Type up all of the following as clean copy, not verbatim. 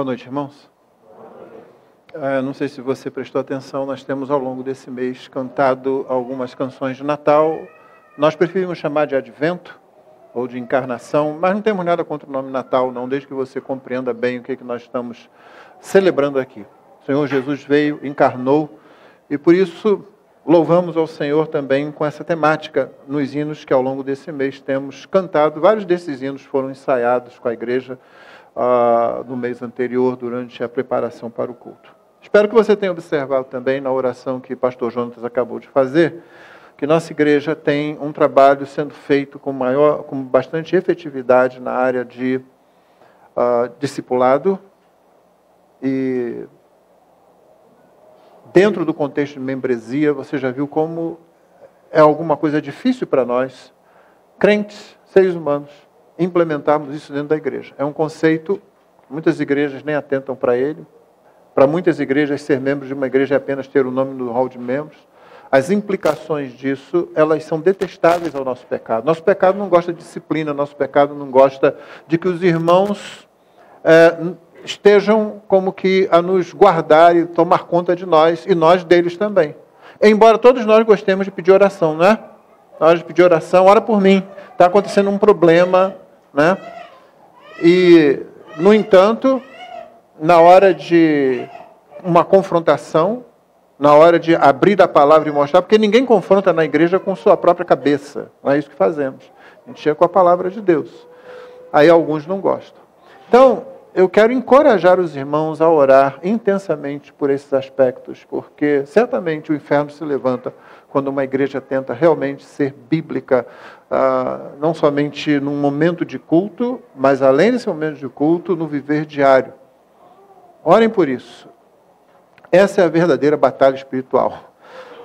noite, irmãos. Não sei se você prestou atenção, nós temos ao longo desse mês cantado algumas canções de Natal. Nós preferimos chamar de Advento ou de Encarnação, mas não temos nada contra o nome Natal, não, desde que você compreenda bem o que nós estamos celebrando aqui. O Senhor Jesus veio, encarnou, e por isso louvamos ao Senhor também com essa temática nos hinos que ao longo desse mês temos cantado. Vários desses hinos foram ensaiados com a igreja no mês anterior, durante a preparação para o culto. Espero que você tenha observado também na oração que o pastor Jonatas acabou de fazer, que nossa igreja tem um trabalho sendo feito com bastante efetividade na área de discipulado, e dentro do contexto de membresia, você já viu como é alguma coisa difícil para nós, crentes, seres humanos, implementarmos isso dentro da igreja. É um conceito, muitas igrejas nem atentam para ele. Para muitas igrejas, ser membro de uma igreja é apenas ter o nome no hall de membros. As implicações disso, elas são detestáveis ao nosso pecado. Nosso pecado não gosta de disciplina, nosso pecado não gosta de que os irmãos estejam como que a nos guardar e tomar conta de nós, e nós deles também. Embora todos nós gostemos de pedir oração, né? Na hora de pedir oração, ora por mim, está acontecendo um problema, né? E, no entanto, na hora de uma confrontação, na hora de abrir a palavra e mostrar, porque ninguém confronta na igreja com sua própria cabeça, não é isso que fazemos. A gente chega com a palavra de Deus. Aí alguns não gostam. Então, eu quero encorajar os irmãos a orar intensamente por esses aspectos, porque certamente o inferno se levanta quando uma igreja tenta realmente ser bíblica, não somente num momento de culto, mas além desse momento de culto, no viver diário. Orem por isso. Essa é a verdadeira batalha espiritual.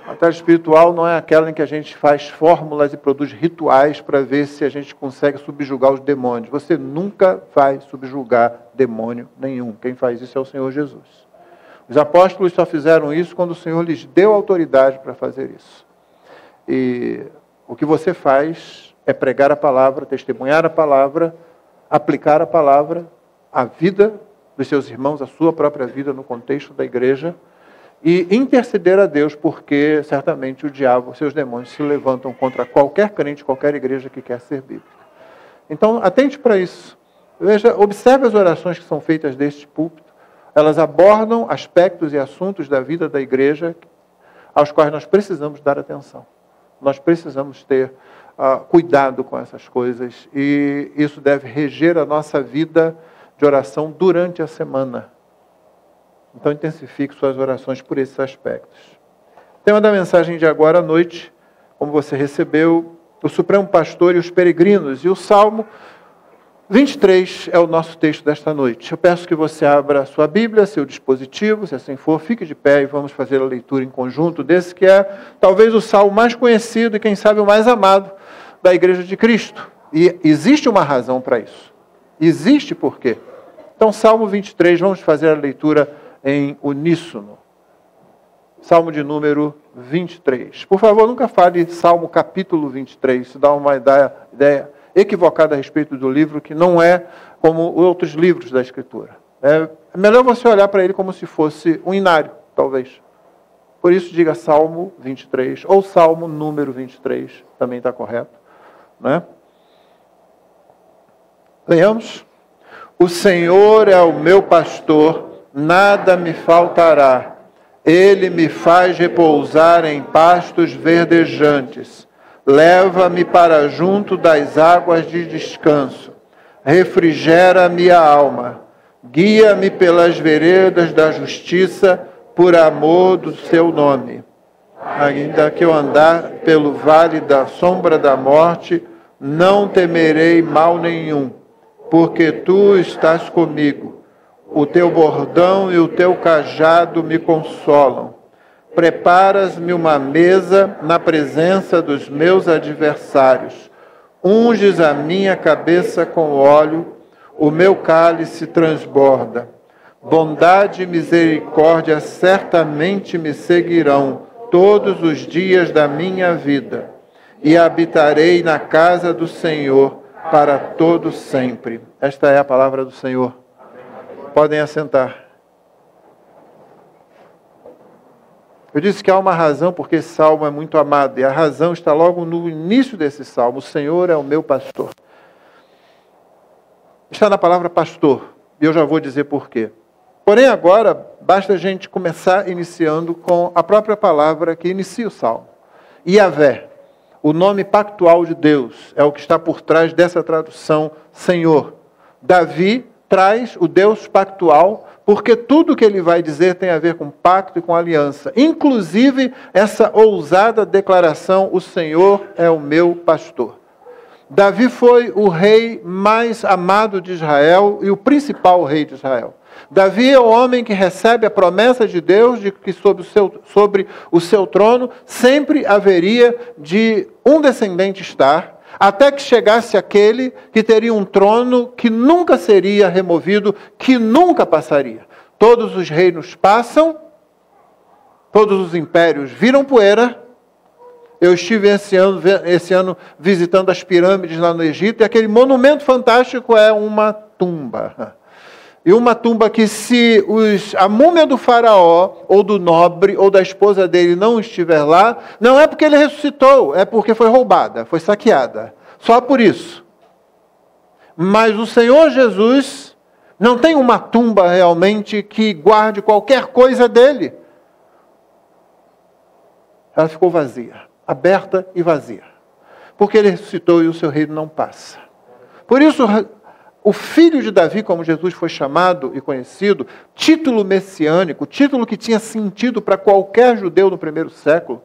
A batalha espiritual não é aquela em que a gente faz fórmulas e produz rituais para ver se a gente consegue subjugar os demônios. Você nunca vai subjugar demônio nenhum. Quem faz isso é o Senhor Jesus. Os apóstolos só fizeram isso quando o Senhor lhes deu autoridade para fazer isso. E o que você faz é pregar a palavra, testemunhar a palavra, aplicar a palavra à vida dos seus irmãos, à sua própria vida no contexto da igreja, e interceder a Deus, porque certamente o diabo, seus demônios, se levantam contra qualquer crente, qualquer igreja que quer ser bíblica. Então, atente para isso. Veja, observe as orações que são feitas deste púlpito. Elas abordam aspectos e assuntos da vida da igreja aos quais nós precisamos dar atenção. Nós precisamos ter cuidado com essas coisas, e isso deve reger a nossa vida de oração durante a semana. Então, intensifique suas orações por esses aspectos. Tema da mensagem de agora à noite, como você recebeu, o Supremo Pastor e os Peregrinos. E o Salmo 23 é o nosso texto desta noite. Eu peço que você abra a sua Bíblia, seu dispositivo, se assim for, fique de pé e vamos fazer a leitura em conjunto desse que é talvez o salmo mais conhecido e, quem sabe, o mais amado da Igreja de Cristo. E existe uma razão para isso. Existe por quê? Então, Salmo 23, vamos fazer a leitura em uníssono. Salmo de número 23. Por favor, nunca fale Salmo capítulo 23. Isso dá uma ideia equivocada a respeito do livro, que não é como outros livros da Escritura. É melhor você olhar para ele como se fosse um inário, talvez. Por isso, diga Salmo 23, ou Salmo número 23, também está correto, né? Leiamos. O Senhor é o meu pastor, nada me faltará. Ele me faz repousar em pastos verdejantes. Leva-me para junto das águas de descanso. Refrigera minha alma. Guia-me pelas veredas da justiça, por amor do seu nome. Ainda que eu andar pelo vale da sombra da morte, não temerei mal nenhum, porque tu estás comigo. O teu bordão e o teu cajado me consolam. Preparas-me uma mesa na presença dos meus adversários. Unges a minha cabeça com óleo, o meu cálice transborda. Bondade e misericórdia certamente me seguirão todos os dias da minha vida, e habitarei na casa do Senhor para todo sempre. Esta é a palavra do Senhor. Podem assentar. Eu disse que há uma razão porque esse salmo é muito amado, e a razão está logo no início desse salmo. O Senhor é o meu pastor. Está na palavra pastor, e eu já vou dizer por quê. Porém, agora, basta a gente começar iniciando com a própria palavra que inicia o salmo. Yahvé, o nome pactual de Deus, é o que está por trás dessa tradução, Senhor. Davi traz o Deus pactual, porque tudo que ele vai dizer tem a ver com pacto e com aliança. Inclusive, essa ousada declaração, o Senhor é o meu pastor. Davi foi o rei mais amado de Israel e o principal rei de Israel. Davi é o homem que recebe a promessa de Deus de que sobre o seu trono sempre haveria de um descendente estar, até que chegasse aquele que teria um trono que nunca seria removido, que nunca passaria. Todos os reinos passam, todos os impérios viram poeira. Eu estive esse ano visitando as pirâmides lá no Egito, e aquele monumento fantástico é uma tumba. E uma tumba que se a múmia do faraó, ou do nobre, ou da esposa dele não estiver lá, não é porque ele ressuscitou, é porque foi roubada, foi saqueada. Só por isso. Mas o Senhor Jesus não tem uma tumba realmente que guarde qualquer coisa dele. Ela ficou vazia, aberta e vazia. Porque ele ressuscitou e o seu reino não passa. Por isso, o filho de Davi, como Jesus foi chamado e conhecido, título messiânico, título que tinha sentido para qualquer judeu no primeiro século.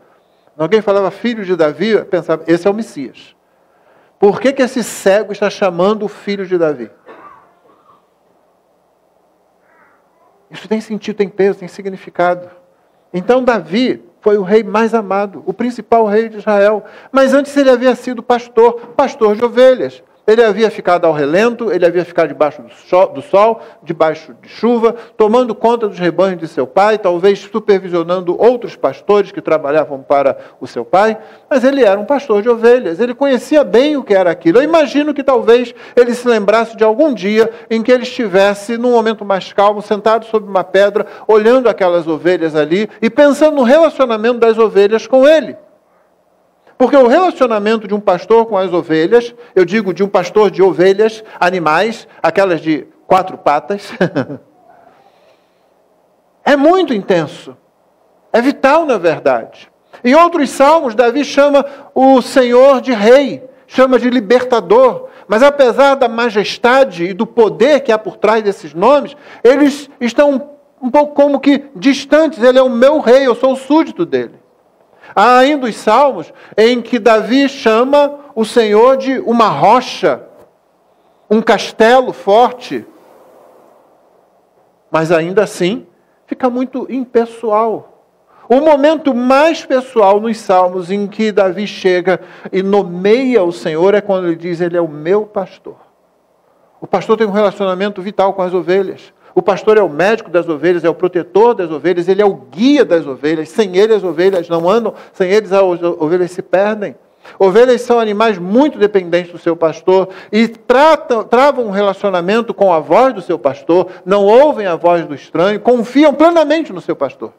Alguém falava filho de Davi, eu pensava, esse é o Messias. Por que esse cego está chamando o filho de Davi? Isso tem sentido, tem peso, tem significado. Então Davi foi o rei mais amado, o principal rei de Israel. Mas antes ele havia sido pastor de ovelhas. Ele havia ficado ao relento, ele havia ficado debaixo do sol, debaixo de chuva, tomando conta dos rebanhos de seu pai, talvez supervisionando outros pastores que trabalhavam para o seu pai, mas ele era um pastor de ovelhas, ele conhecia bem o que era aquilo. Eu imagino que talvez ele se lembrasse de algum dia em que ele estivesse, num momento mais calmo, sentado sobre uma pedra, olhando aquelas ovelhas ali e pensando no relacionamento das ovelhas com ele. Porque o relacionamento de um pastor com as ovelhas, eu digo de um pastor de ovelhas, animais, aquelas de 4 patas, é muito intenso. É vital, na verdade. Em outros salmos, Davi chama o Senhor de rei, chama de libertador. Mas apesar da majestade e do poder que há por trás desses nomes, eles estão um pouco como que distantes. Ele é o meu rei, eu sou o súdito dele. Há ainda os salmos em que Davi chama o Senhor de uma rocha, um castelo forte. Mas ainda assim, fica muito impessoal. O momento mais pessoal nos salmos em que Davi chega e nomeia o Senhor é quando ele diz, ele é o meu pastor. O pastor tem um relacionamento vital com as ovelhas. O pastor é o médico das ovelhas, é o protetor das ovelhas, ele é o guia das ovelhas. Sem ele as ovelhas não andam, sem eles as ovelhas se perdem. Ovelhas são animais muito dependentes do seu pastor e travam um relacionamento com a voz do seu pastor, não ouvem a voz do estranho, confiam plenamente no seu pastor.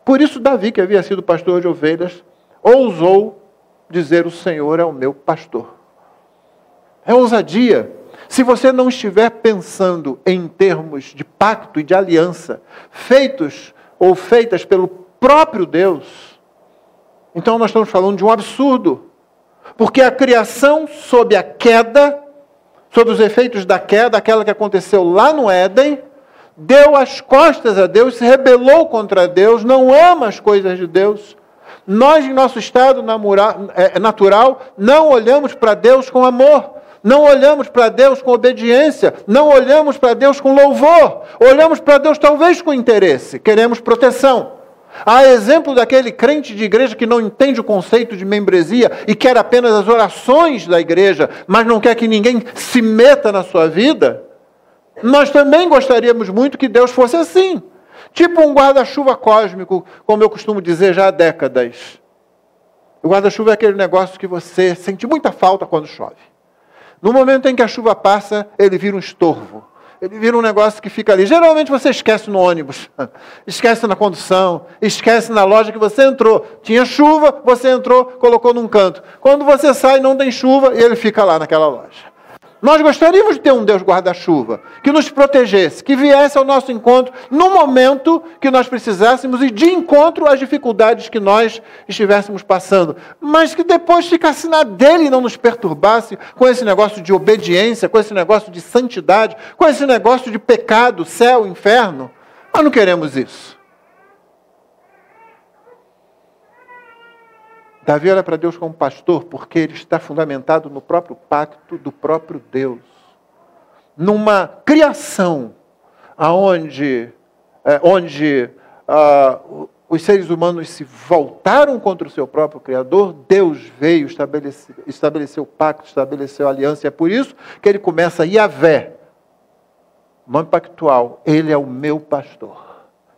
Por isso Davi, que havia sido pastor de ovelhas, ousou dizer, o Senhor é o meu pastor. É ousadia. Se você não estiver pensando em termos de pacto e de aliança, feitos ou feitas pelo próprio Deus, então nós estamos falando de um absurdo. Porque a criação sob a queda, sob os efeitos da queda, aquela que aconteceu lá no Éden, deu as costas a Deus, se rebelou contra Deus, não ama as coisas de Deus. Nós, em nosso estado natural, não olhamos para Deus com amor. Não olhamos para Deus com obediência, não olhamos para Deus com louvor, olhamos para Deus talvez com interesse, queremos proteção. Há exemplo daquele crente de igreja que não entende o conceito de membresia e quer apenas as orações da igreja, mas não quer que ninguém se meta na sua vida. Nós também gostaríamos muito que Deus fosse assim, tipo um guarda-chuva cósmico, como eu costumo dizer já há décadas. O guarda-chuva é aquele negócio que você sente muita falta quando chove. No momento em que a chuva passa, ele vira um estorvo. ele vira um negócio que fica ali. Geralmente você esquece no ônibus, esquece na condução, esquece na loja que você entrou. Tinha chuva, você entrou, colocou num canto. Quando você sai, não tem chuva e ele fica lá naquela loja. Nós gostaríamos de ter um Deus guarda-chuva, que nos protegesse, que viesse ao nosso encontro no momento que nós precisássemos e de encontro às dificuldades que nós estivéssemos passando, mas que depois ficasse na dele e não nos perturbasse com esse negócio de obediência, com esse negócio de santidade, com esse negócio de pecado, céu, inferno. Nós não queremos isso. Davi olha para Deus como pastor porque ele está fundamentado no próprio pacto do próprio Deus. Numa criação onde os seres humanos se voltaram contra o seu próprio Criador, Deus veio, estabeleceu o pacto, estabeleceu a aliança. E é por isso que ele começa Yahvé, nome pactual, ele é o meu pastor.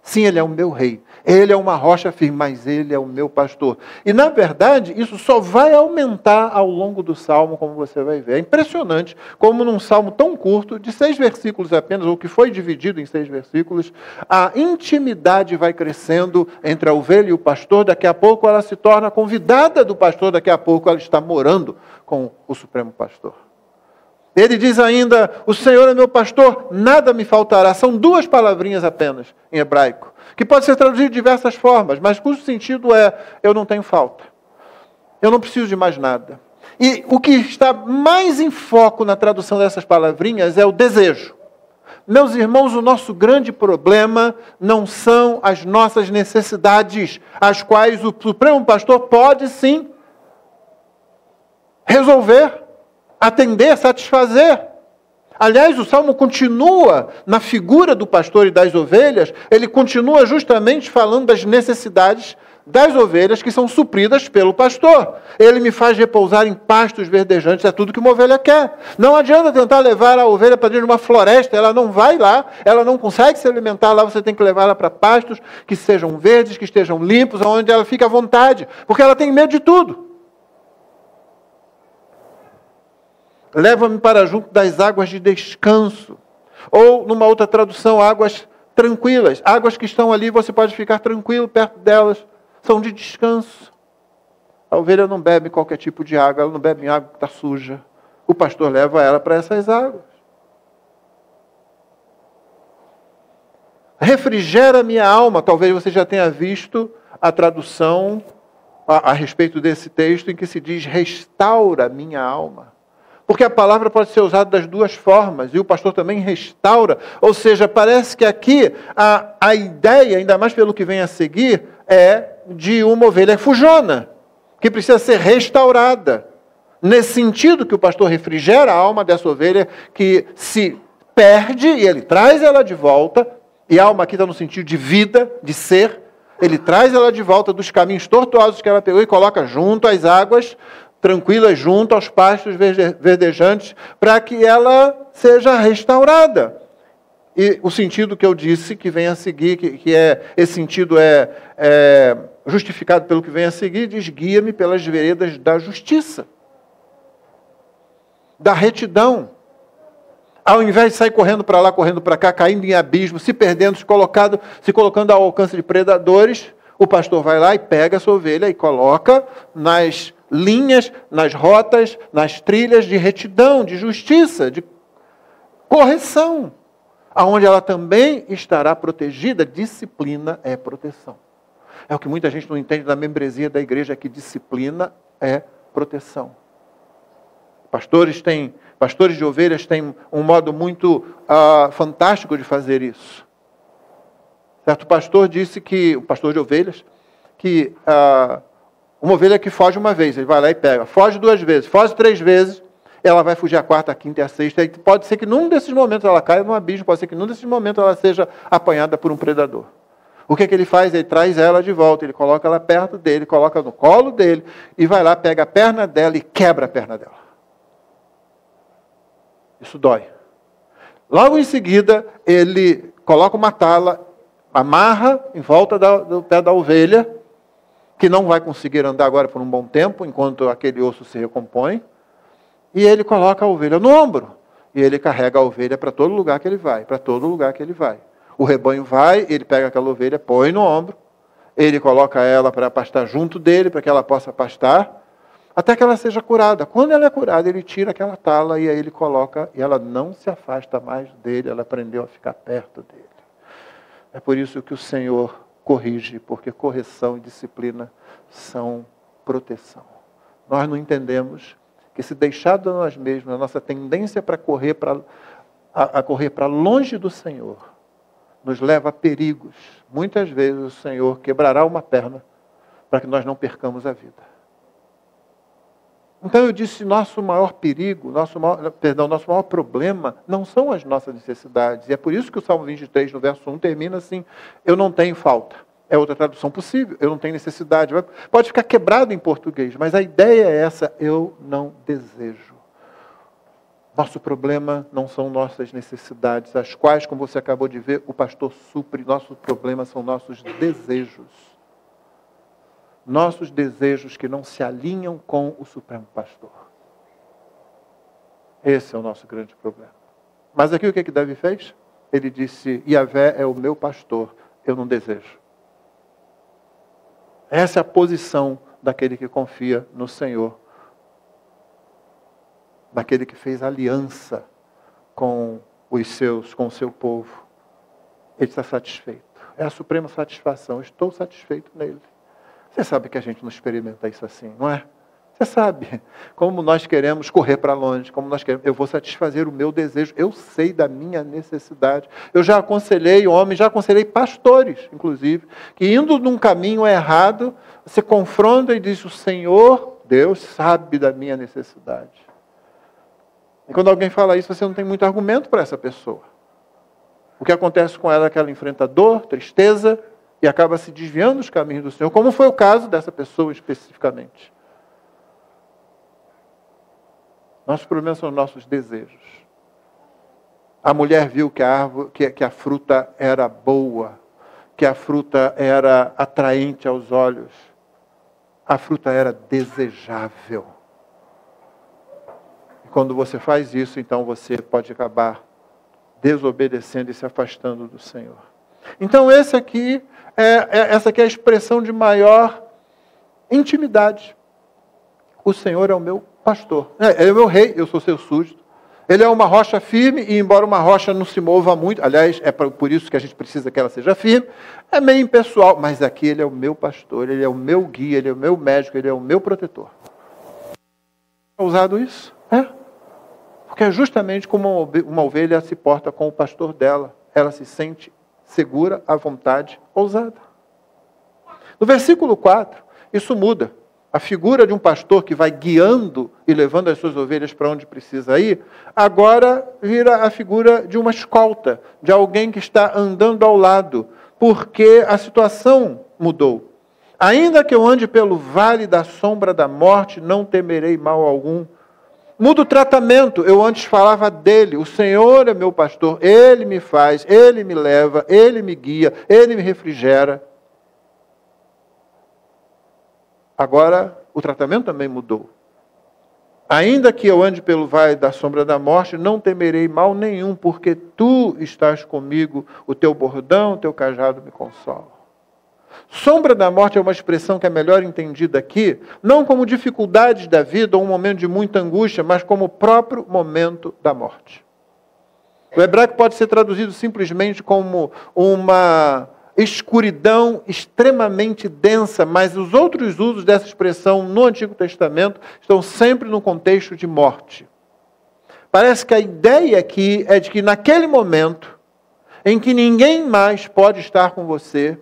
Sim, ele é o meu rei. Ele é uma rocha firme, mas ele é o meu pastor. E, na verdade, isso só vai aumentar ao longo do Salmo, como você vai ver. É impressionante como num Salmo tão curto, de 6 versículos apenas, ou que foi dividido em 6 versículos, a intimidade vai crescendo entre a ovelha e o pastor. Daqui a pouco ela se torna convidada do pastor, daqui a pouco ela está morando com o Supremo Pastor. Ele diz ainda, o Senhor é meu pastor, nada me faltará. São 2 palavrinhas apenas em hebraico, que pode ser traduzido de diversas formas, mas cujo sentido é, eu não tenho falta. Eu não preciso de mais nada. E o que está mais em foco na tradução dessas palavrinhas é o desejo. Meus irmãos, o nosso grande problema não são as nossas necessidades, as quais o Supremo Pastor pode sim resolver, atender, satisfazer. Aliás, o Salmo continua na figura do pastor e das ovelhas, ele continua justamente falando das necessidades das ovelhas que são supridas pelo pastor. Ele me faz repousar em pastos verdejantes, é tudo que uma ovelha quer. Não adianta tentar levar a ovelha para dentro de uma floresta, ela não vai lá, ela não consegue se alimentar lá, você tem que levar ela para pastos que sejam verdes, que estejam limpos, onde ela fica à vontade, porque ela tem medo de tudo. Leva-me para junto das águas de descanso. Ou, numa outra tradução, águas tranquilas. Águas que estão ali, você pode ficar tranquilo perto delas. São de descanso. A ovelha não bebe qualquer tipo de água, ela não bebe água que está suja. O pastor leva ela para essas águas. Refrigera minha alma. Talvez você já tenha visto a tradução a respeito desse texto em que se diz restaura minha alma. Porque a palavra pode ser usada das 2 formas, e o pastor também restaura. Ou seja, parece que aqui a ideia, ainda mais pelo que vem a seguir, é de uma ovelha fujona, que precisa ser restaurada. Nesse sentido que o pastor refrigera a alma dessa ovelha que se perde, e ele traz ela de volta, e a alma aqui está no sentido de vida, de ser, ele traz ela de volta dos caminhos tortuosos que ela pegou e coloca junto às águas tranquilas, junto aos pastos verdejantes, para que ela seja restaurada. E o sentido que eu disse, que vem a seguir, esse sentido é justificado pelo que vem a seguir, diz, guia-me pelas veredas da justiça, da retidão. Ao invés de sair correndo para lá, correndo para cá, caindo em abismo, se perdendo, se colocando ao alcance de predadores, o pastor vai lá e pega a sua ovelha e coloca nas linhas, nas rotas, nas trilhas de retidão, de justiça, de correção, aonde ela também estará protegida. Disciplina é proteção. É o que muita gente não entende da membresia da igreja, que disciplina é proteção. Pastores de ovelhas têm um modo muito fantástico de fazer isso. Certo pastor disse que, o pastor de ovelhas, que uma ovelha que foge uma vez, ele vai lá e pega, foge 2 vezes, foge 3 vezes, ela vai fugir a 4ª, a 5ª e a 6ª, e pode ser que num desses momentos ela caia num abismo, pode ser que num desses momentos ela seja apanhada por um predador. O que ele faz? Ele traz ela de volta, ele coloca ela perto dele, coloca no colo dele, e vai lá, pega a perna dela e quebra a perna dela. Isso dói. Logo em seguida, ele coloca uma tala, amarra em volta do pé da ovelha, que não vai conseguir andar agora por um bom tempo, enquanto aquele osso se recompõe, e ele coloca a ovelha no ombro. E ele carrega a ovelha para todo lugar que ele vai, para todo lugar que ele vai. O rebanho vai, ele pega aquela ovelha, põe no ombro, ele coloca ela para pastar junto dele, para que ela possa pastar, até que ela seja curada. Quando ela é curada, ele tira aquela tala e aí ele coloca, e ela não se afasta mais dele, ela aprendeu a ficar perto dele. É por isso que o Senhor corrige, porque correção e disciplina são proteção. Nós não entendemos que se deixado a nós mesmos, a nossa tendência para correr para longe do Senhor, nos leva a perigos. Muitas vezes o Senhor quebrará uma perna para que nós não percamos a vida. Então eu disse, nosso maior perigo, nosso maior problema não são as nossas necessidades. E é por isso que o Salmo 23, no verso 1, termina assim, eu não tenho falta. É outra tradução possível, eu não tenho necessidade. Pode ficar quebrado em português, mas a ideia é essa, eu não desejo. Nosso problema não são nossas necessidades, as quais, como você acabou de ver, o pastor supre. Nosso problema são nossos desejos. Nossos desejos que não se alinham com o Supremo Pastor. Esse é o nosso grande problema. Mas aqui o que Davi fez? Ele disse, Yahvé é o meu pastor, eu não desejo. Essa é a posição daquele que confia no Senhor. Daquele que fez aliança com o seu povo. Ele está satisfeito. É a suprema satisfação. Eu estou satisfeito nele. Você sabe que a gente não experimenta isso assim, não é? Você sabe como nós queremos correr para longe, como nós queremos. Eu vou satisfazer o meu desejo. Eu sei da minha necessidade. Eu já aconselhei homens, já aconselhei pastores, inclusive, que indo num caminho errado, você confronta e diz, o Senhor, Deus, sabe da minha necessidade. E quando alguém fala isso, você não tem muito argumento para essa pessoa. O que acontece com ela é que ela enfrenta dor, tristeza, e acaba se desviando dos caminhos do Senhor, como foi o caso dessa pessoa especificamente. Nossos problemas são nossos desejos. A mulher viu que a fruta era boa, que a fruta era atraente aos olhos. A fruta era desejável. E quando você faz isso, então você pode acabar desobedecendo e se afastando do Senhor. Então essa aqui é a expressão de maior intimidade. O Senhor é o meu pastor. Ele é o meu rei, eu sou seu súdito. Ele é uma rocha firme, e embora uma rocha não se mova muito, aliás, é por isso que a gente precisa que ela seja firme, é meio impessoal, mas aqui ele é o meu pastor, ele é o meu guia, ele é o meu médico, ele é o meu protetor. É usado isso? Porque é justamente como uma ovelha se porta com o pastor dela. Ela se sente segura, à vontade, ousada. No versículo 4, isso muda. A figura de um pastor que vai guiando e levando as suas ovelhas para onde precisa ir, agora vira a figura de uma escolta, de alguém que está andando ao lado, porque a situação mudou. Ainda que eu ande pelo vale da sombra da morte, não temerei mal algum. Muda o tratamento. Eu antes falava dele. O Senhor é meu pastor. Ele me faz, ele me leva, ele me guia, ele me refrigera. Agora, o tratamento também mudou. Ainda que eu ande pelo vale da sombra da morte, não temerei mal nenhum, porque tu estás comigo, o teu bordão, o teu cajado me consolam. Sombra da morte é uma expressão que é melhor entendida aqui, não como dificuldades da vida ou um momento de muita angústia, mas como o próprio momento da morte. O hebraico pode ser traduzido simplesmente como uma escuridão extremamente densa, mas os outros usos dessa expressão no Antigo Testamento estão sempre no contexto de morte. Parece que a ideia aqui é de que naquele momento em que ninguém mais pode estar com você,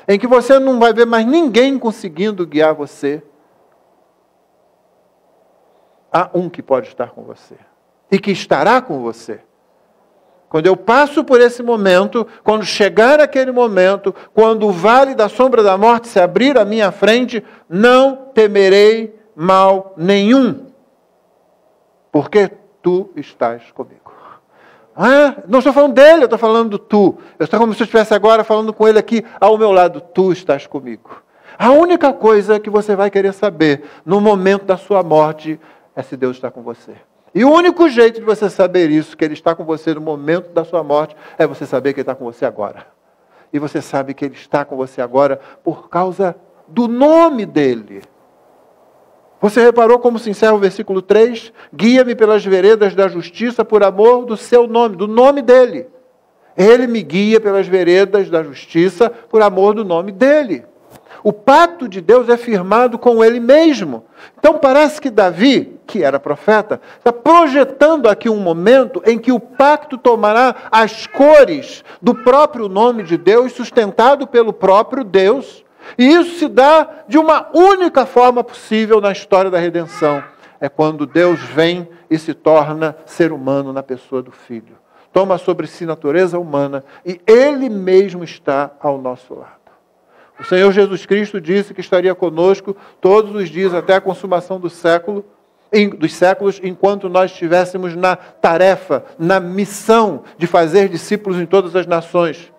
em que você não vai ver mais ninguém conseguindo guiar você, há um que pode estar com você e que estará com você. Quando eu passo por esse momento, quando chegar aquele momento, quando o vale da sombra da morte se abrir à minha frente, não temerei mal nenhum, porque tu estás comigo. Não estou falando dele, eu estou falando do tu. Eu estou como se eu estivesse agora falando com ele aqui ao meu lado. Tu estás comigo. A única coisa que você vai querer saber no momento da sua morte é se Deus está com você. E o único jeito de você saber isso, que Ele está com você no momento da sua morte, é você saber que Ele está com você agora. E você sabe que Ele está com você agora por causa do nome dEle. Você reparou como se encerra o versículo 3? Guia-me pelas veredas da justiça por amor do seu nome, do nome dEle. Ele me guia pelas veredas da justiça por amor do nome dEle. O pacto de Deus é firmado com Ele mesmo. Então parece que Davi, que era profeta, está projetando aqui um momento em que o pacto tomará as cores do próprio nome de Deus, sustentado pelo próprio Deus. E isso se dá de uma única forma possível na história da redenção. É quando Deus vem e se torna ser humano na pessoa do Filho. Toma sobre si natureza humana e Ele mesmo está ao nosso lado. O Senhor Jesus Cristo disse que estaria conosco todos os dias até a consumação dos séculos, enquanto nós estivéssemos na tarefa, na missão de fazer discípulos em todas as nações.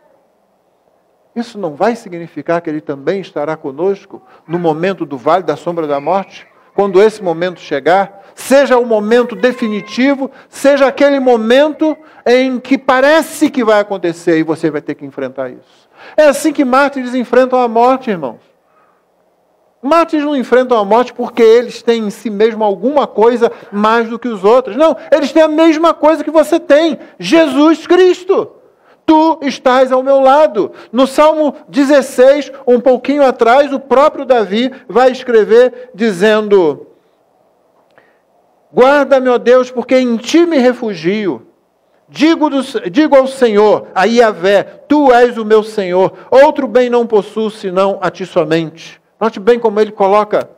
Isso não vai significar que Ele também estará conosco no momento do vale da sombra da morte? Quando esse momento chegar, seja o momento definitivo, seja aquele momento em que parece que vai acontecer e você vai ter que enfrentar isso. É assim que mártires enfrentam a morte, irmãos. Mártires não enfrentam a morte porque eles têm em si mesmo alguma coisa mais do que os outros. Não, eles têm a mesma coisa que você tem, Jesus Cristo. Tu estás ao meu lado. No Salmo 16, um pouquinho atrás, o próprio Davi vai escrever dizendo: guarda-me, ó Deus, porque em ti me refugio. Digo ao Senhor, a Yahvé, tu és o meu Senhor. Outro bem não possuo, senão a ti somente. Note bem como ele coloca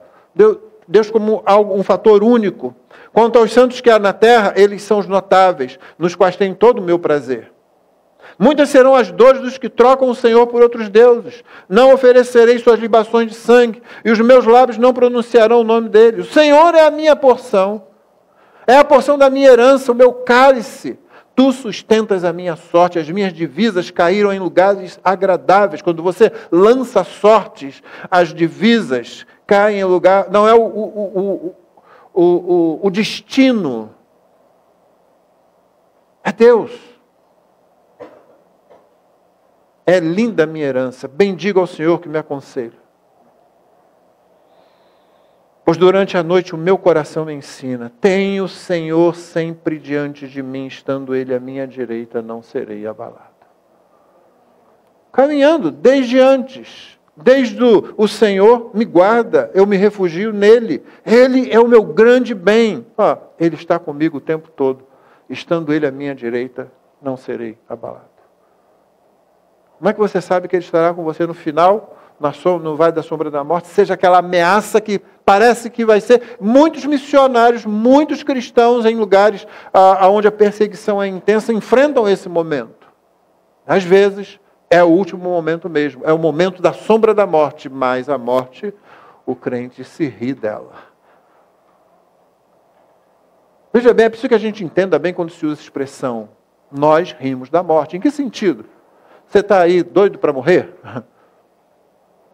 Deus como um fator único. Quanto aos santos que há na terra, eles são os notáveis, nos quais tem todo o meu prazer. Muitas serão as dores dos que trocam o Senhor por outros deuses. Não oferecerei suas libações de sangue, e os meus lábios não pronunciarão o nome dele. O Senhor é a minha porção, é a porção da minha herança, o meu cálice. Tu sustentas a minha sorte, as minhas divisas caíram em lugares agradáveis. Quando você lança sortes, as divisas caem em lugar... Não é o destino. É Deus. É linda a minha herança. Bendigo ao Senhor que me aconselha. Pois durante a noite o meu coração me ensina. Tenho o Senhor sempre diante de mim, estando Ele à minha direita, não serei abalado. Caminhando desde antes. Desde o Senhor me guarda, eu me refugio nele. Ele é o meu grande bem. Ele está comigo o tempo todo. Estando Ele à minha direita, não serei abalado. Como é que você sabe que Ele estará com você no final, no vale da sombra da morte? Seja aquela ameaça que parece que vai ser. Muitos missionários, muitos cristãos em lugares onde a perseguição é intensa, enfrentam esse momento. Às vezes, é o último momento mesmo. É o momento da sombra da morte, mas a morte, o crente se ri dela. Veja bem, é preciso que a gente entenda bem quando se usa a expressão nós rimos da morte. Em que sentido? Você está aí doido para morrer?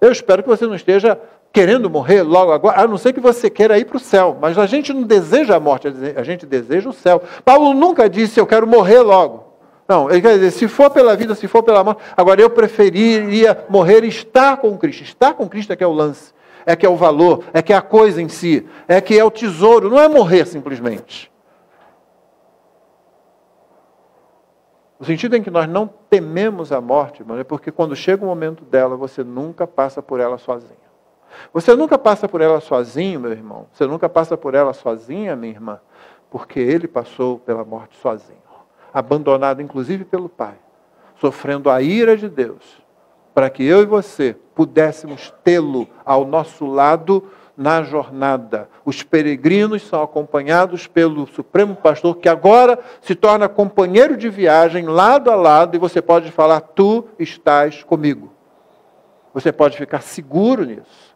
Eu espero que você não esteja querendo morrer logo agora, a não ser que você queira ir para o céu. Mas a gente não deseja a morte, a gente deseja o céu. Paulo nunca disse, eu quero morrer logo. Não, ele quer dizer, se for pela vida, se for pela morte. Agora, eu preferiria morrer e estar com Cristo. Estar com Cristo é que é o lance, é que é o valor, é que é a coisa em si, é que é o tesouro, não é morrer simplesmente. O sentido em que nós não tememos a morte, irmão, é porque quando chega o momento dela, você nunca passa por ela sozinho. Você nunca passa por ela sozinho, meu irmão. Você nunca passa por ela sozinha, minha irmã, porque Ele passou pela morte sozinho. Abandonado, inclusive, pelo Pai. Sofrendo a ira de Deus. Para que eu e você pudéssemos tê-lo ao nosso lado na jornada. Os peregrinos são acompanhados pelo Supremo Pastor, que agora se torna companheiro de viagem, lado a lado, e você pode falar, tu estás comigo. Você pode ficar seguro nisso.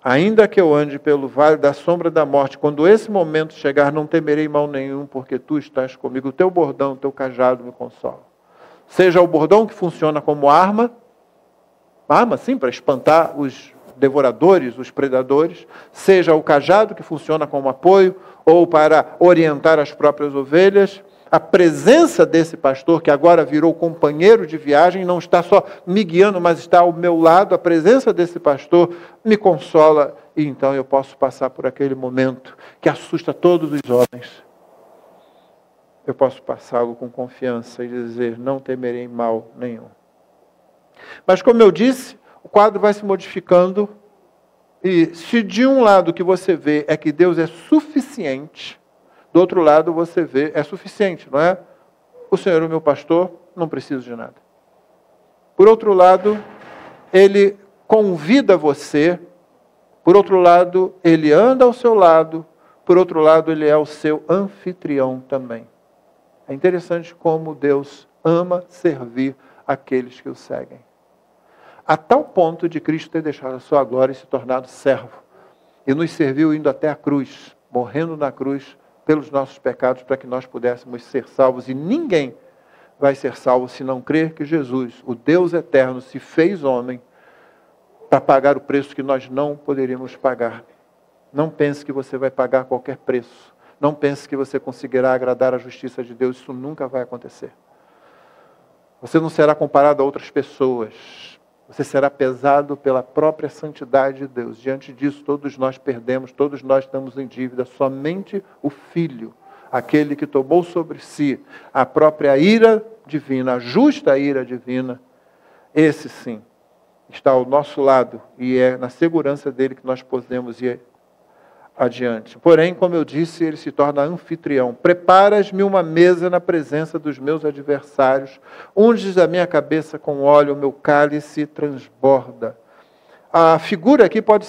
Ainda que eu ande pelo vale da sombra da morte, quando esse momento chegar, não temerei mal nenhum, porque tu estás comigo. O teu bordão, o teu cajado me consola. Seja o bordão que funciona como arma sim, para espantar os devoradores, os predadores, seja o cajado, que funciona como apoio, ou para orientar as próprias ovelhas. A presença desse pastor, que agora virou companheiro de viagem, não está só me guiando, mas está ao meu lado, a presença desse pastor me consola, e então eu posso passar por aquele momento que assusta todos os homens. Eu posso passá-lo com confiança e dizer, não temerei mal nenhum. Mas como eu disse, o quadro vai se modificando, e se de um lado o que você vê é que Deus é suficiente, do outro lado você vê, é suficiente, não é? O Senhor é o meu pastor, não preciso de nada. Por outro lado, Ele convida você, por outro lado, Ele anda ao seu lado, por outro lado, Ele é o seu anfitrião também. É interessante como Deus ama servir aqueles que o seguem. A tal ponto de Cristo ter deixado a sua glória e se tornado servo. E nos serviu indo até a cruz, morrendo na cruz pelos nossos pecados, para que nós pudéssemos ser salvos. E ninguém vai ser salvo se não crer que Jesus, o Deus eterno, se fez homem para pagar o preço que nós não poderíamos pagar. Não pense que você vai pagar qualquer preço. Não pense que você conseguirá agradar a justiça de Deus. Isso nunca vai acontecer. Você não será comparado a outras pessoas. Você será pesado pela própria santidade de Deus. Diante disso, todos nós perdemos, todos nós estamos em dívida. Somente o Filho, aquele que tomou sobre si a própria ira divina, a justa ira divina, esse sim, está ao nosso lado, e é na segurança dele que nós podemos ir adiante. Porém, como eu disse, ele se torna anfitrião. Preparas-me uma mesa na presença dos meus adversários, unges a minha cabeça com óleo, o meu cálice transborda. A figura aqui podem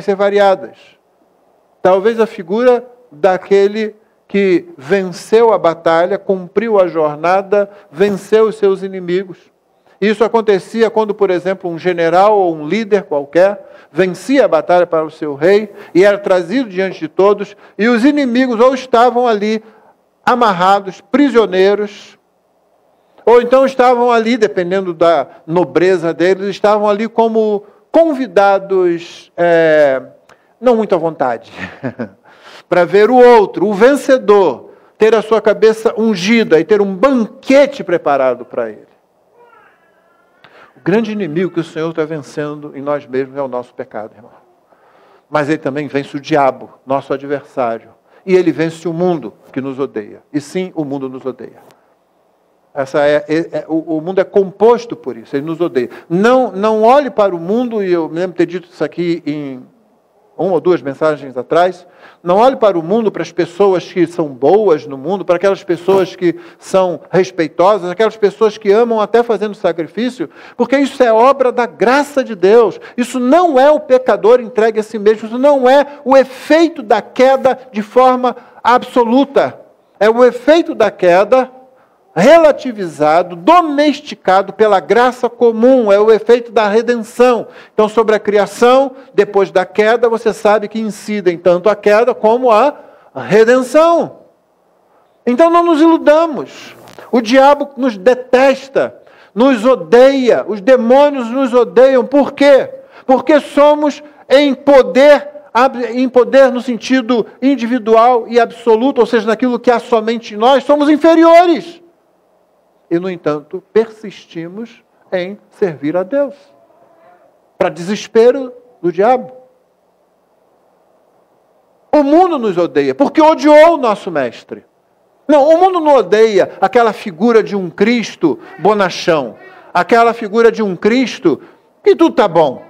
ser variadas. Talvez a figura daquele que venceu a batalha, cumpriu a jornada, venceu os seus inimigos. Isso acontecia quando, por exemplo, um general ou um líder qualquer vencia a batalha para o seu rei e era trazido diante de todos, e os inimigos ou estavam ali amarrados, prisioneiros, ou então estavam ali, dependendo da nobreza deles, estavam ali como convidados, não muito à vontade, para ver o outro, o vencedor, ter a sua cabeça ungida e ter um banquete preparado para ele. O grande inimigo que o Senhor está vencendo em nós mesmos é o nosso pecado, irmão. Mas ele também vence o diabo, nosso adversário. E ele vence o mundo que nos odeia. E sim, o mundo nos odeia. O mundo é composto por isso, ele nos odeia. Não olhe para o mundo, e eu me lembro de ter dito isso aqui em uma ou duas mensagens atrás. Não olhe para o mundo, para as pessoas que são boas no mundo, para aquelas pessoas que são respeitosas, aquelas pessoas que amam até fazendo sacrifício, porque isso é obra da graça de Deus. Isso não é o pecador entregue a si mesmo, isso não é o efeito da queda de forma absoluta. É o efeito da queda relativizado, domesticado pela graça comum, é o efeito da redenção. Então, sobre a criação, depois da queda, você sabe que incidem tanto a queda como a redenção. Então, não nos iludamos. O diabo nos detesta, nos odeia, os demônios nos odeiam. Por quê? Porque somos em poder no sentido individual e absoluto, ou seja, naquilo que há somente em nós, somos inferiores. E, no entanto, persistimos em servir a Deus, para desespero do diabo. O mundo nos odeia, porque odiou o nosso mestre. Não, o mundo não odeia aquela figura de um Cristo bonachão, aquela figura de um Cristo que tudo está bom,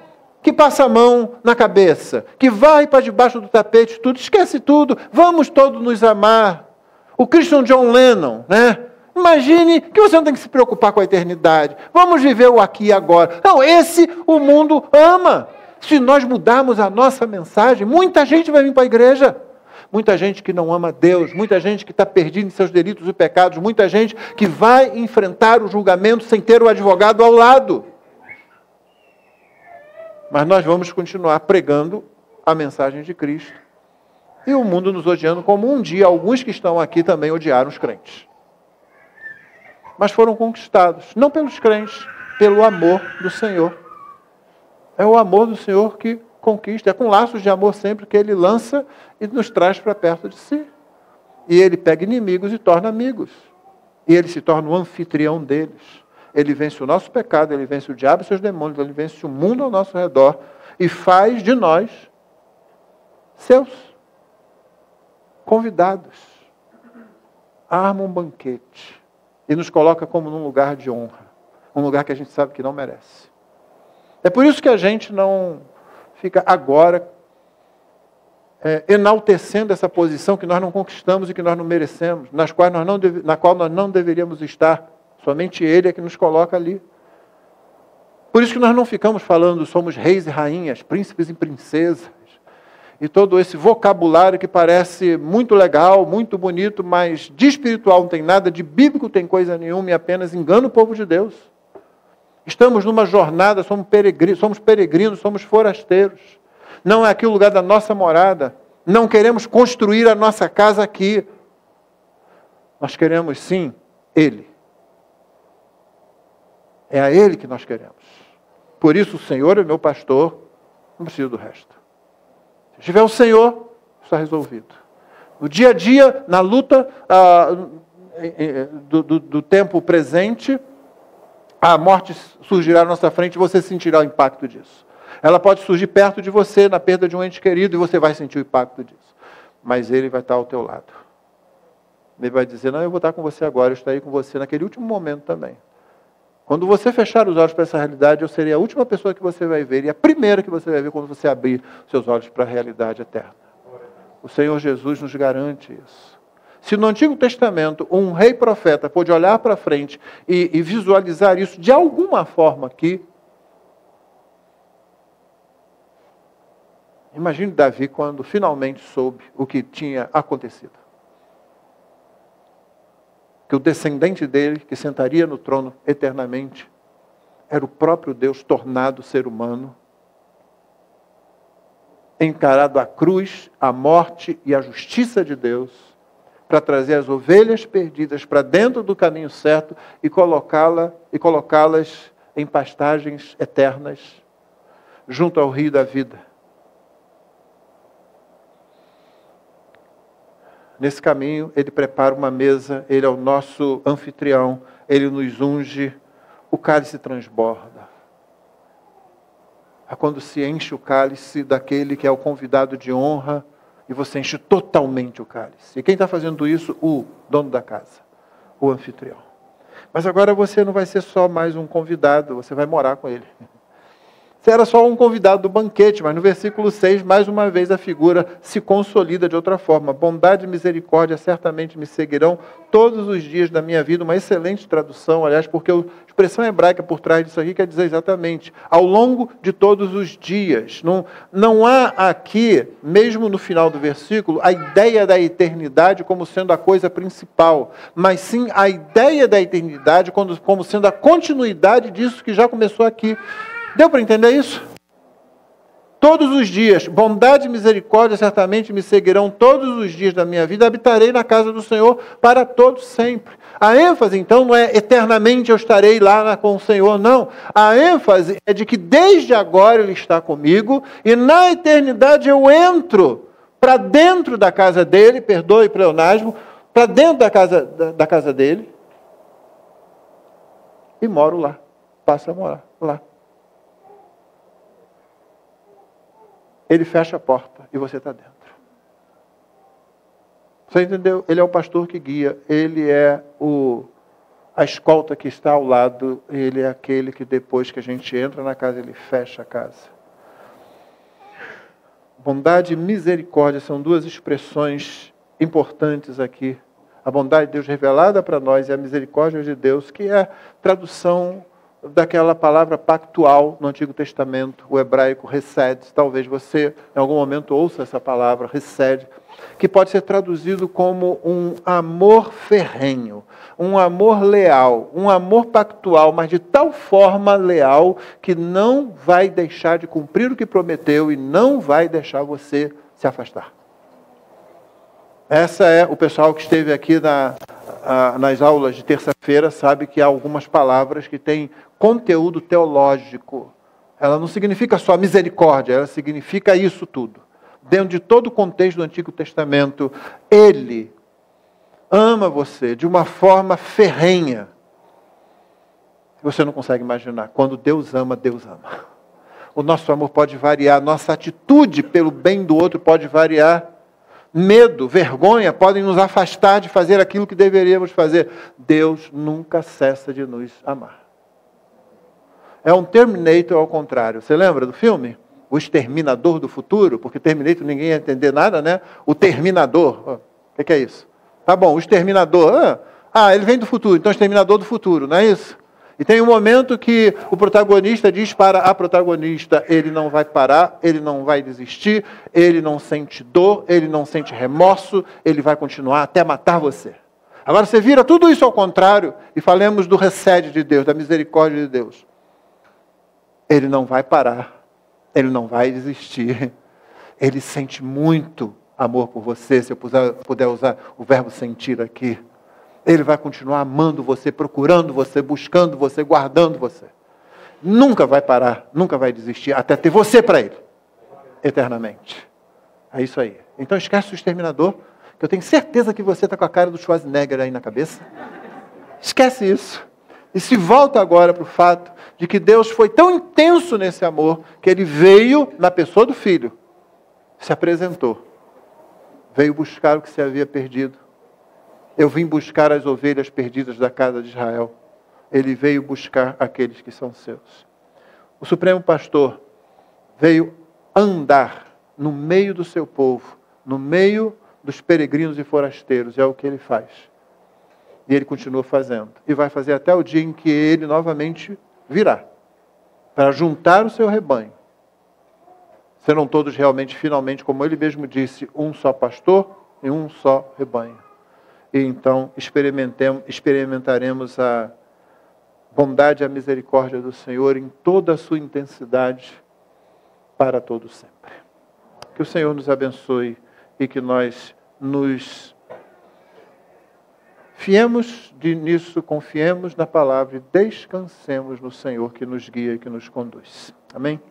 que passa a mão na cabeça, que vai para debaixo do tapete, tudo, esquece tudo, vamos todos nos amar. O Christian John Lennon, né? Imagine que você não tem que se preocupar com a eternidade. Vamos viver o aqui e agora. Não, esse o mundo ama. Se nós mudarmos a nossa mensagem, muita gente vai vir para a igreja. Muita gente que não ama Deus, muita gente que está perdida em seus delitos e pecados, muita gente que vai enfrentar o julgamento sem ter o advogado ao lado. Mas nós vamos continuar pregando a mensagem de Cristo. E o mundo nos odiando, como um dia alguns que estão aqui também odiaram os crentes. Mas foram conquistados, não pelos crentes, pelo amor do Senhor. É o amor do Senhor que conquista. É com laços de amor sempre que Ele lança e nos traz para perto de si. E Ele pega inimigos e torna amigos. E Ele se torna o anfitrião deles. Ele vence o nosso pecado, Ele vence o diabo e seus demônios, Ele vence o mundo ao nosso redor e faz de nós seus convidados. Arma um banquete e nos coloca como num lugar de honra. Um lugar que a gente sabe que não merece. É por isso que a gente não fica agora enaltecendo essa posição que nós não conquistamos e que nós não merecemos, na qual nós não deveríamos estar. Somente Ele é que nos coloca ali. Por isso que nós não ficamos falando somos reis e rainhas, príncipes e princesas, e todo esse vocabulário que parece muito legal, muito bonito, mas de espiritual não tem nada, de bíblico tem coisa nenhuma e apenas engana o povo de Deus. Estamos numa jornada, somos peregrinos, somos forasteiros. Não é aqui o lugar da nossa morada. Não queremos construir a nossa casa aqui. Nós queremos, sim, Ele. É a Ele que nós queremos. Por isso o Senhor é meu pastor, não preciso do resto. Se tiver o Senhor, está resolvido. No dia a dia, na luta do tempo presente, a morte surgirá à nossa frente e você sentirá o impacto disso. Ela pode surgir perto de você, na perda de um ente querido, e você vai sentir o impacto disso. Mas Ele vai estar ao teu lado. Ele vai dizer, não, eu vou estar com você agora, eu estarei com você naquele último momento também. Quando você fechar os olhos para essa realidade, eu serei a última pessoa que você vai ver, e a primeira que você vai ver quando você abrir seus olhos para a realidade eterna. O Senhor Jesus nos garante isso. Se no Antigo Testamento um rei profeta pôde olhar para frente e visualizar isso de alguma forma aqui, imagine Davi quando finalmente soube o que tinha acontecido. Que o descendente dele, que sentaria no trono eternamente, era o próprio Deus tornado ser humano, encarado a cruz, a morte e a justiça de Deus, para trazer as ovelhas perdidas para dentro do caminho certo e colocá-las em pastagens eternas, junto ao rio da vida. Nesse caminho, Ele prepara uma mesa, Ele é o nosso anfitrião, Ele nos unge, o cálice transborda. É quando se enche o cálice daquele que é o convidado de honra, e você enche totalmente o cálice. E quem está fazendo isso? O dono da casa, o anfitrião. Mas agora você não vai ser só mais um convidado, você vai morar com Ele. Você era só um convidado do banquete, mas no versículo 6, mais uma vez a figura se consolida de outra forma. Bondade e misericórdia certamente me seguirão todos os dias da minha vida. Uma excelente tradução, aliás, porque a expressão hebraica por trás disso aqui quer dizer exatamente ao longo de todos os dias. Não há aqui, mesmo no final do versículo, a ideia da eternidade como sendo a coisa principal, mas sim a ideia da eternidade como sendo a continuidade disso que já começou aqui. Deu para entender isso? Todos os dias, bondade e misericórdia certamente me seguirão todos os dias da minha vida, habitarei na casa do Senhor para todos sempre. A ênfase, então, não é eternamente eu estarei lá com o Senhor, não. A ênfase é de que desde agora Ele está comigo e na eternidade eu entro para dentro da casa dEle, perdoe o pleonasmo, para dentro da casa dEle e moro lá, passo a morar lá. Ele fecha a porta e você está dentro. Você entendeu? Ele é o pastor que guia. Ele é a escolta que está ao lado. Ele é aquele que depois que a gente entra na casa, ele fecha a casa. Bondade e misericórdia são duas expressões importantes aqui. A bondade de Deus revelada para nós e a misericórdia de Deus, que é a tradução daquela palavra pactual no Antigo Testamento, o hebraico hesed. Talvez você em algum momento ouça essa palavra, hesed, que pode ser traduzido como um amor ferrenho, um amor leal, um amor pactual, mas de tal forma leal que não vai deixar de cumprir o que prometeu e não vai deixar você se afastar. Essa é o pessoal que esteve aqui nas aulas de terça-feira, sabe que há algumas palavras que têm conteúdo teológico Ela não significa só misericórdia, ela significa isso tudo. Dentro de todo o contexto do Antigo Testamento, Ele ama você de uma forma ferrenha. Você não consegue imaginar. Quando Deus ama, Deus ama. O nosso amor pode variar, nossa atitude pelo bem do outro pode variar. Medo, vergonha podem nos afastar de fazer aquilo que deveríamos fazer. Deus nunca cessa de nos amar. É um Terminator ao contrário. Você lembra do filme? O Exterminador do Futuro? Porque Terminator ninguém ia entender nada, né? O Terminador. O que é isso? Tá bom, o Exterminador. Ele vem do futuro, então Exterminador do Futuro, não é isso? E tem um momento que o protagonista diz para a protagonista, ele não vai parar, ele não vai desistir, ele não sente dor, ele não sente remorso, ele vai continuar até matar você. Agora você vira tudo isso ao contrário e falemos do recede de Deus, da misericórdia de Deus. Ele não vai parar, ele não vai desistir, ele sente muito amor por você, se eu puder usar o verbo sentir aqui. Ele vai continuar amando você, procurando você, buscando você, guardando você. Nunca vai parar, nunca vai desistir, até ter você para Ele, eternamente. É isso aí. Então esquece o Exterminador, que eu tenho certeza que você está com a cara do Schwarzenegger aí na cabeça. Esquece isso. E se volta agora para o fato de que Deus foi tão intenso nesse amor, que Ele veio na pessoa do Filho, se apresentou, veio buscar o que se havia perdido. Eu vim buscar as ovelhas perdidas da casa de Israel. Ele veio buscar aqueles que são seus. O Supremo Pastor veio andar no meio do seu povo, no meio dos peregrinos e forasteiros. É o que ele faz. E ele continua fazendo. E vai fazer até o dia em que ele novamente virá, para juntar o seu rebanho. Serão todos realmente, finalmente, como ele mesmo disse, um só pastor e um só rebanho. E então experimentaremos a bondade e a misericórdia do Senhor em toda a sua intensidade para todo sempre. Que o Senhor nos abençoe e que nós nos fiemos nisso, confiemos na palavra e descansemos no Senhor que nos guia e que nos conduz. Amém?